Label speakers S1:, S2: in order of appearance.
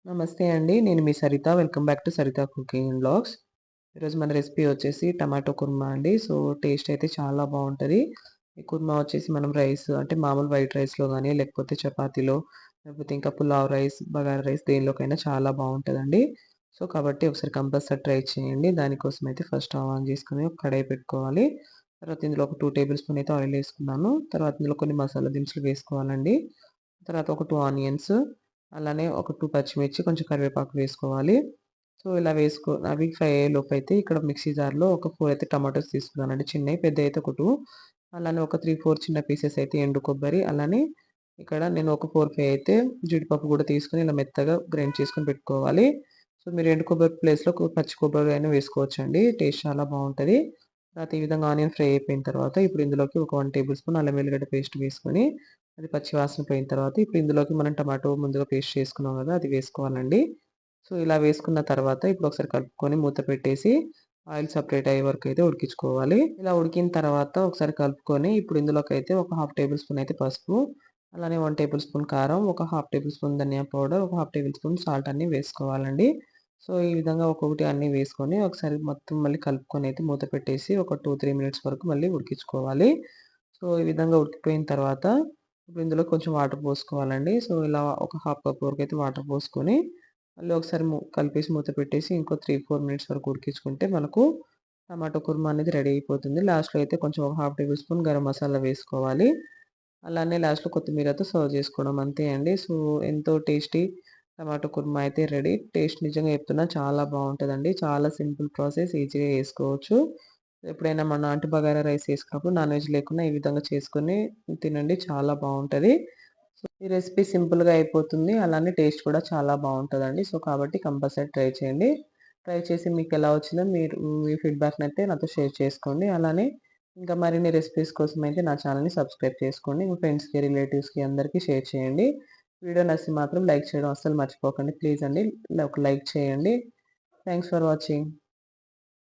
S1: నమస్తే అండి. నేను మీ Saritha. Welcome back to Saritha cooking and vlogs. ఈరోజు మన రెసిపీ వచ్చేసి టమాటో కుర్మా అండి. సో, టేస్ట్ అయితే చాలా బావుంటది. ఈ కుర్మా వచ్చేసి మనం రైస్ అంటే మామూలు వైట్ రైస్‌లో గాని, లేకపోతే చపాతీలో, లేకపోతే ఇంకా పులావ్ రైస్, బగారా రైస్ దేనిలోకైనా చాలా బావుంటదండి. సో, కాబట్టి ఒకసారి కంపల్సరీ ట్రై చేయండి. దానికోసం అయితే ఫస్ట్ స్టవ్ ఆన్ చేసుకొని ఒక కడాయి పెట్టుకోవాలి. తర్వాత ఇందులో ఒక 2 టేబుల్ స్పూన్ అయితే ఆయిల్ ఏసుకున్నాను. తర్వాత ఇందులో కొన్ని మసాలా దినుసులు వేసుకోవాలండి. తర్వాత ఒక 2 ఆనియన్స్, అలానే ఒక 2 పచ్చిమిర్చి, కొంచెం కరివేపాకు వేసుకోవాలి. సో, ఇలా అవి ఫ్రై అయ్యేలోపైతే ఇక్కడ మిక్సీ జార్‌లో ఒక 4 అయితే టమాటోస్ తీసుకున్నానండి చిన్నయి. పెద్దయయితే ఒక 2. అలానే ఒక 3, 4 చిన్న పీసెస్ అయితే ఎండు కొబ్బరి, అలానే ఇక్కడ నేను ఒక 4, 5 అయితే జీడిపప్పు గూడా తీసుకొని ఇలా మెత్తగా గ్రైండ్ చేసుకొని పెట్టుకోవాలి. సో, మీరు ఎండు కొబ్బరి ప్లేస్‌లో పచ్చి కొబ్బరి అయినా వేసుకోవచ్చండి. టేస్ట్ చాలా బావుంటది. తర్వాత ఈ విధంగా ఆనియన్ ఫ్రై అయిపోయిన తర్వాత ఇప్పుడు ఇందులోకి ఒక 1 టేబుల్ స్పూన్ అల్లం వెల్లిగడ్డ పేస్ట్ వేసుకొని, అది పచ్చి వాసన పోయిన తర్వాత ఇప్పుడు ఇందులోకి మనం టమాటో ముందుగా పేస్ట్ చేసుకున్నాం గదా! అది వేసుకోవాలండి. సో, ఇలా వేసుకున్న తర్వాత ఇప్పుడు ఒకసారి కలుపుకొని మూత పెట్టేసి ఆయిల్ సెపరేట్ అయ్యే వరకు అయితే ఉడికించుకోవాలి. ఇలా ఉడికిన తర్వాత ఒకసారి కలుపుకొని ఇప్పుడు ఇందులోకైతే ఒక హాఫ్ టేబుల్ స్పూన్ అయితే పసుపు, అలానే 1 టేబుల్ స్పూన్ కారం, ఒక హాఫ్ టేబుల్ స్పూన్ ధనియా పౌడర్, ఒక హాఫ్ టేబుల్ స్పూన్ సాల్ట్ అన్నీ వేసుకోవాలండి. సో, ఈ విధంగా ఒక్కొక్కటి అన్నీ వేసుకొని ఒకసారి మొత్తం మళ్ళీ కలుపుకొని అయితే మూత పెట్టేసి ఒక 2, 3 మినిట్స్ వరకు మళ్ళీ ఉడికించుకోవాలి. సో, ఈ విధంగా ఉడికిపోయిన తర్వాత ఇప్పుడు ఇందులో కొంచెం వాటర్ పోసుకోవాలండి. సో, ఇలా ఒక హాఫ్ కప్ వరకైతే వాటర్ పోసుకొని, మళ్ళీ ఒకసారి కలిపేసి మూత పెట్టేసి ఇంకో 3, 4 మినిట్స్ వరకు ఉడికించుకుంటే మనకు టమాటో కుర్మా అనేది రెడీ అయిపోతుంది. లాస్ట్‌లో అయితే కొంచెం ఒక half table spoon garam masala వేసుకోవాలి. అలానే లాస్ట్‌లో కొత్తిమీరతో సర్వ్ చేసుకోవడం అంతే అండి. సో, ఎంతో టేస్టీ టమాటో కుర్మా అయితే రెడీ. టేస్ట్ నిజంగా చెప్తున్నా చాలా బావుంటదండి. చాలా సింపుల్ ప్రాసెస్ ఈజీగా చేసుకోవచ్చు. ఎప్పుడైనా మన నాటు బగారా రైస్ చేసుకున్నప్పుడు నాన్ వెజ్ లేకుండా ఈ విధంగా చేసుకొని తినండి. చాలా బావుంటది. సో, ఈ రెసిపీ సింపుల్‌గా అయిపోతుంది. అలానే టేస్ట్ కూడా చాలా బావుంటదండి. సో, కాబట్టి కంపల్సరీ ట్రై చేయండి. ట్రై చేసి మీకెలా వచ్చిందో మీరు మీ ఫీడ్‌బ్యాక్‌నైతే నాతో షేర్ చేసుకోండి. అలానే ఇంకా మరిన్ని రెసిపీస్ కోసం అయితే నా ఛానెల్‌ని సబ్స్క్రైబ్ చేసుకోండి. మీ ఫ్రెండ్స్‌కి, రిలేటివ్స్‌కి అందరికీ షేర్ చేయండి. వీడియో నచ్చితే మాత్రం లైక్ చేయడం అస్సలు మర్చిపోకండి. ప్లీజ్ అండి ఒక లైక్ చేయండి. Thanks for watching.